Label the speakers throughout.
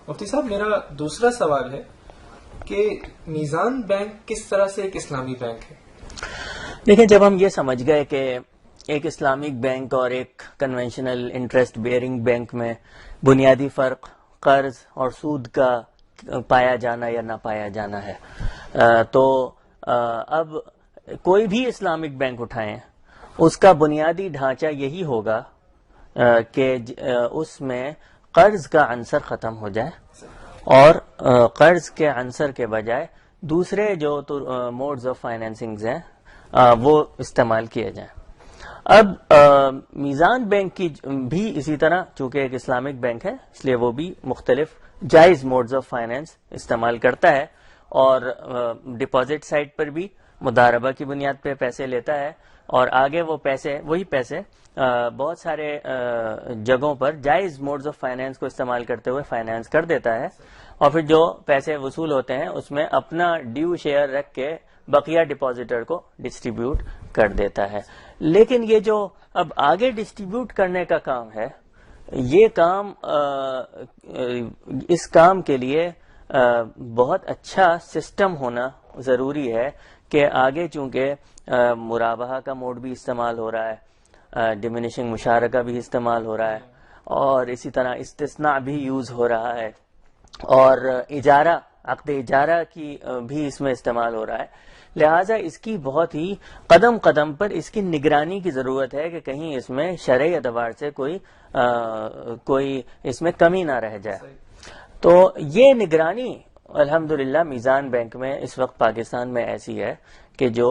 Speaker 1: مفتی صاحب میرا دوسرا سوال ہے کہ میزان بینک کس طرح سے ایک اسلامی بینک ہے؟
Speaker 2: دیکھیں، جب ہم یہ سمجھ گئے کہ ایک اسلامک بینک اور ایک کنونشنل انٹرسٹ بیئرنگ بینک میں بنیادی فرق قرض اور سود کا پایا جانا یا نہ پایا جانا ہے، تو اب کوئی بھی اسلامک بینک اٹھائیں اس کا بنیادی ڈھانچہ یہی ہوگا کہ اس میں قرض کا عنصر ختم ہو جائے اور قرض کے عنصر کے بجائے دوسرے جو موڈز آف فائنینسنگز ہیں وہ استعمال کیے جائیں۔ اب میزان بینک کی بھی اسی طرح، چونکہ ایک اسلامک بینک ہے اس لیے وہ بھی مختلف جائز موڈز آف فائنینس استعمال کرتا ہے، اور ڈپازٹ سائٹ پر بھی مضاربہ کی بنیاد پہ پیسے لیتا ہے، اور آگے وہ پیسے وہی پیسے بہت سارے جگہوں پر جائز موڈز آف فائنینس کو استعمال کرتے ہوئے فائنینس کر دیتا ہے، اور پھر جو پیسے وصول ہوتے ہیں اس میں اپنا ڈیو شیئر رکھ کے بقیہ ڈپازیٹر کو ڈسٹریبیوٹ کر دیتا ہے۔ لیکن یہ جو اب آگے ڈسٹریبیوٹ کرنے کا کام ہے، یہ کام اس کام کے لیے بہت اچھا سسٹم ہونا ضروری ہے کہ آگے چونکہ مرابحہ کا موڈ بھی استعمال ہو رہا ہے، ڈیمینشنگ مشارکہ بھی استعمال ہو رہا ہے، اور اسی طرح استثناء بھی یوز ہو رہا ہے، اور اجارہ، عقد اجارہ کی بھی اس میں استعمال ہو رہا ہے، لہٰذا اس کی بہت ہی قدم قدم پر اس کی نگرانی کی ضرورت ہے کہ کہیں اس میں شرعی اعتبار سے کوئی اس میں کمی نہ رہ جائے۔ تو یہ نگرانی الحمدللہ میزان بینک میں اس وقت پاکستان میں ایسی ہے کہ جو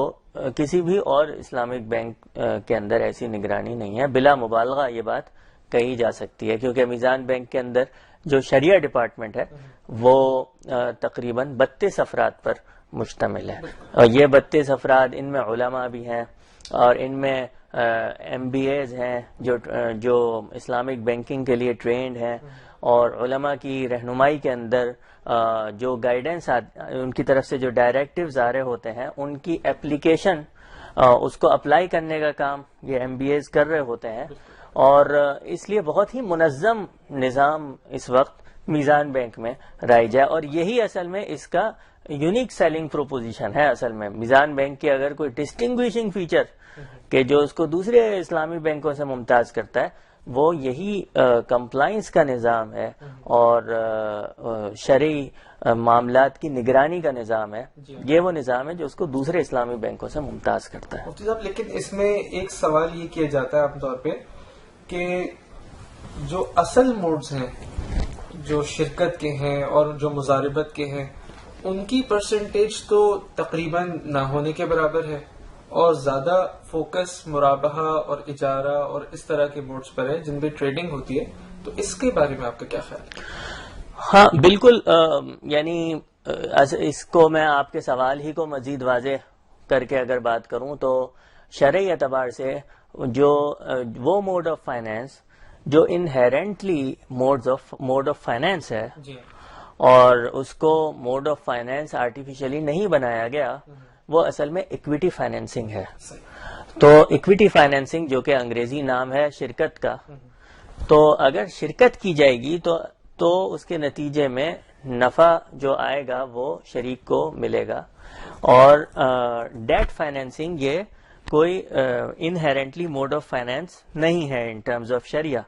Speaker 2: کسی بھی اور اسلامک بینک کے اندر ایسی نگرانی نہیں ہے۔ بلا مبالغہ یہ بات کہی جا سکتی ہے، کیونکہ میزان بینک کے اندر جو شریعہ ڈپارٹمنٹ ہے وہ تقریباً 32 افراد پر مشتمل ہے، اور یہ 32 افراد ان میں علماء بھی ہیں، اور ان میں ایم بی ایز ہیں جو اسلامک بینکنگ کے لیے ٹرینڈ ہیں، اور علماء کی رہنمائی کے اندر جو گائیڈنس ان کی طرف سے جو ڈائریکٹیوز آ رہے ہوتے ہیں ان کی اپلیکیشن، اس کو اپلائی کرنے کا کام یہ ایم بی ایز کر رہے ہوتے ہیں، اور اس لیے بہت ہی منظم نظام اس وقت میزان بینک میں رائج ہے، اور یہی اصل میں اس کا یونیک سیلنگ پروپوزیشن ہے۔ اصل میں میزان بینک کی اگر کوئی ڈسٹنگوشنگ فیچر کہ جو اس کو دوسرے اسلامی بینکوں سے ممتاز کرتا ہے وہ یہی کمپلائنس کا نظام ہے اور شرعی معاملات کی نگرانی کا نظام ہے۔ یہ وہ نظام ہے جو اس کو دوسرے اسلامی بینکوں سے ممتاز کرتا ہے۔
Speaker 1: مفتی صاحب، لیکن اس میں ایک سوال یہ کیا جاتا ہے عام طور پہ کہ جو اصل موڈز ہیں جو شرکت کے ہیں اور جو مضاربت کے ہیں ان کی پرسنٹیج تو تقریباً نہ ہونے کے برابر ہے، اور زیادہ فوکس مرابحہ اور اجارہ اور اس طرح کے موڈز پر ہے جن میں ٹریڈنگ ہوتی ہے، تو اس کے بارے میں آپ کا کیا خیال ہے؟
Speaker 2: ہاں بالکل، یعنی اس کو میں آپ کے سوال ہی کو مزید واضح کر کے اگر بات کروں تو شرعی اعتبار سے جو وہ موڈ آف فائنینس جو انہیرنٹلی موڈ آف فائنینس ہے اور اس کو موڈ آف فائنینس آرٹیفیشلی نہیں بنایا گیا، وہ اصل میں ایکویٹی فائنینسنگ ہے۔ تو ایکویٹی فائنینسنگ جو کہ انگریزی نام ہے شرکت کا، تو اگر شرکت کی جائے گی تو اس کے نتیجے میں نفع جو آئے گا وہ شریک کو ملے گا، اور ڈیٹ فائنینسنگ یہ کوئی انہیرنٹلی موڈ آف فائنینس نہیں ہے ان ٹرمز آف شریعہ۔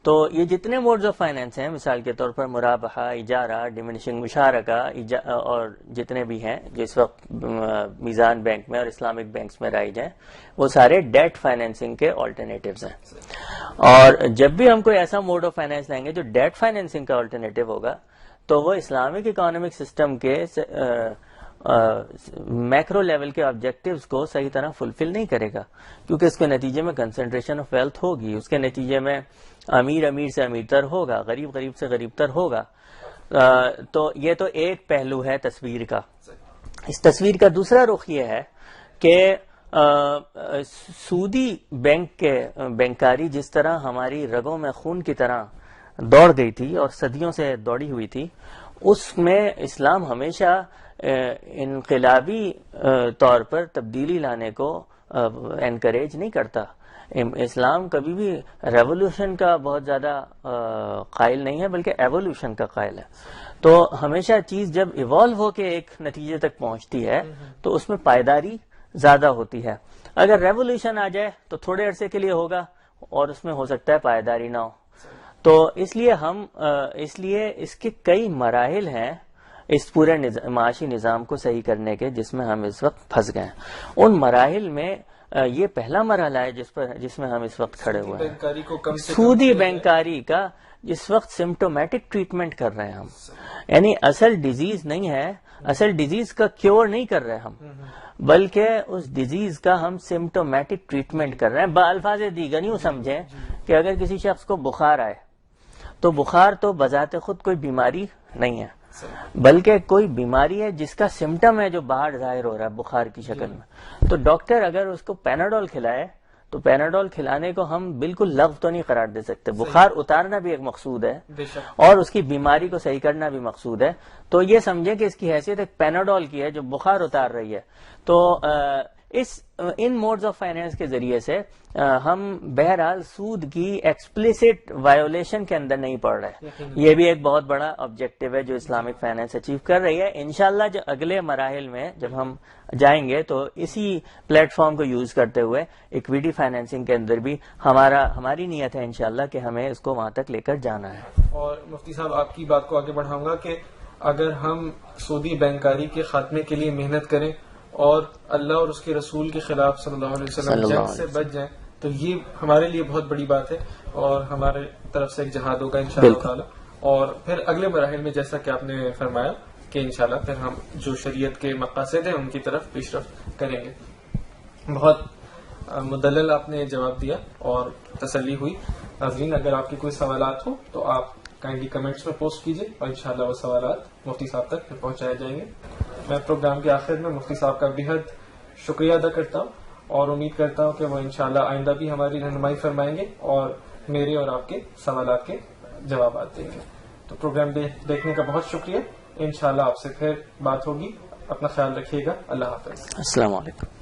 Speaker 2: تو یہ جتنے موڈز آف فائنینس ہیں، مثال کے طور پر مرابحہ، اجارہ، ڈیمینشنگ مشارکہ اور جتنے بھی ہیں جو اس وقت میزان بینک میں اور اسلامک بینکس میں رائج ہیں، وہ سارے ڈیٹ فائنینسنگ کے آلٹرنیٹیوز ہیں۔ اور جب بھی ہم کوئی ایسا موڈ آف فائنینس لیں گے جو ڈیٹ فائنینسنگ کا آلٹرنیٹیو ہوگا تو وہ اسلامک اکانومک سسٹم کے میکرو لیول کے آبجیکٹیوز کو صحیح طرح فلفل نہیں کرے گا، کیونکہ اس کے نتیجے میں کنسنٹریشن آف ویلتھ ہوگی، اس کے نتیجے میں امیر سے امیر تر ہوگا، غریب سے غریب تر ہوگا۔ تو یہ تو ایک پہلو ہے تصویر کا۔ اس تصویر کا دوسرا رخ یہ ہے کہ سودی بینکاری جس طرح ہماری رگوں میں خون کی طرح دوڑ گئی تھی اور صدیوں سے دوڑی ہوئی تھی، اس میں اسلام ہمیشہ انقلابی طور پر تبدیلی لانے کو انکریج نہیں کرتا۔ اسلام کبھی بھی ریولوشن کا بہت زیادہ قائل نہیں ہے بلکہ ایوولوشن کا قائل ہے. تو ہمیشہ چیز جب ایوالو ہو کے ایک نتیجے تک پہنچتی ہے تو اس میں پائیداری زیادہ ہوتی ہے. اگر ریولوشن آ جائے تو تھوڑے عرصے کے لیے ہوگا اور اس میں ہو سکتا ہے پائیداری نہ ہو. تو اس لیے اس کے کئی مراحل ہیں اس پورے معاشی نظام کو صحیح کرنے کے جس میں ہم اس وقت پھنس گئے ہیں. ان مراحل میں یہ پہلا مرحلہ ہے جس میں ہم اس وقت کھڑے ہوئے ہیں. سودی بینکاری کا جس وقت سمپٹومیٹک ٹریٹمنٹ کر رہے ہیں ہم, یعنی اصل ڈیزیز نہیں ہے, اصل ڈیزیز کا کیور نہیں کر رہے ہم, بلکہ اس ڈیزیز کا ہم سمپٹومیٹک ٹریٹمنٹ کر رہے ہیں. بالفاظ دیگر یوں سمجھیں کہ اگر کسی شخص کو بخار آئے تو بخار تو بذات خود کوئی بیماری نہیں ہے بلکہ کوئی بیماری ہے جس کا سمٹم ہے جو باہر ظاہر ہو رہا ہے بخار کی شکل میں. تو ڈاکٹر اگر اس کو پیناڈول کھلائے تو پیناڈول کھلانے کو ہم بالکل لغو تو نہیں قرار دے سکتے. بخار اتارنا بھی ایک مقصود ہے اور اس کی بیماری کو صحیح کرنا بھی مقصود ہے. تو یہ سمجھیں کہ اس کی حیثیت ایک پیناڈول کی ہے جو بخار اتار رہی ہے. تو ان موڈز آف فائنینس کے ذریعے سے ہم بہرحال سود کی ایکسپلیسٹ وائیولیشن کے اندر نہیں پڑ رہے. یہ بھی ایک بہت بڑا آبجیکٹو ہے جو اسلامک فائنینس اچیو کر رہی ہے. انشاءاللہ جو اگلے مراحل میں جب ہم جائیں گے تو اسی پلیٹ فارم کو یوز کرتے ہوئے اکویٹی فائنینسنگ کے اندر بھی ہماری نیت ہے انشاءاللہ کہ ہمیں اس کو وہاں تک لے کر جانا ہے.
Speaker 1: اور مفتی صاحب آپ کی بات کو آگے بڑھاؤں گا کہ اگر ہم سودی بینکاری کے خاتمے کے لیے محنت کریں اور اللہ اور اس کے رسول کے خلاف صلی اللہ علیہ وسلم جنگ سے بچ جائیں تو یہ ہمارے لیے بہت بڑی بات ہے اور ہمارے طرف سے ایک جہاد ہوگا انشاءاللہ تعالی. اور پھر اگلے مراحل میں جیسا کہ آپ نے فرمایا کہ انشاءاللہ پھر ہم جو شریعت کے مقاصد ہیں ان کی طرف پیش رفت کریں گے. بہت مدلل آپ نے جواب دیا اور تسلی ہوئی. ناظرین اگر آپ کے کوئی سوالات ہوں تو آپ کائنڈلی کمنٹس میں پوسٹ کیجیے اور انشاءاللہ وہ سوالات مفتی صاحب تک پہنچائے جائیں گے. میں پروگرام کے آخر میں مفتی صاحب کا بےحد شکریہ ادا کرتا ہوں اور امید کرتا ہوں کہ وہ انشاءاللہ آئندہ بھی ہماری رہنمائی فرمائیں گے اور میرے اور آپ کے سوالات کے جوابات دیں گے. تو پروگرام دیکھنے کا بہت شکریہ. انشاءاللہ آپ سے پھر بات ہوگی. اپنا خیال رکھیے گا. اللہ حافظ.
Speaker 2: السلام علیکم.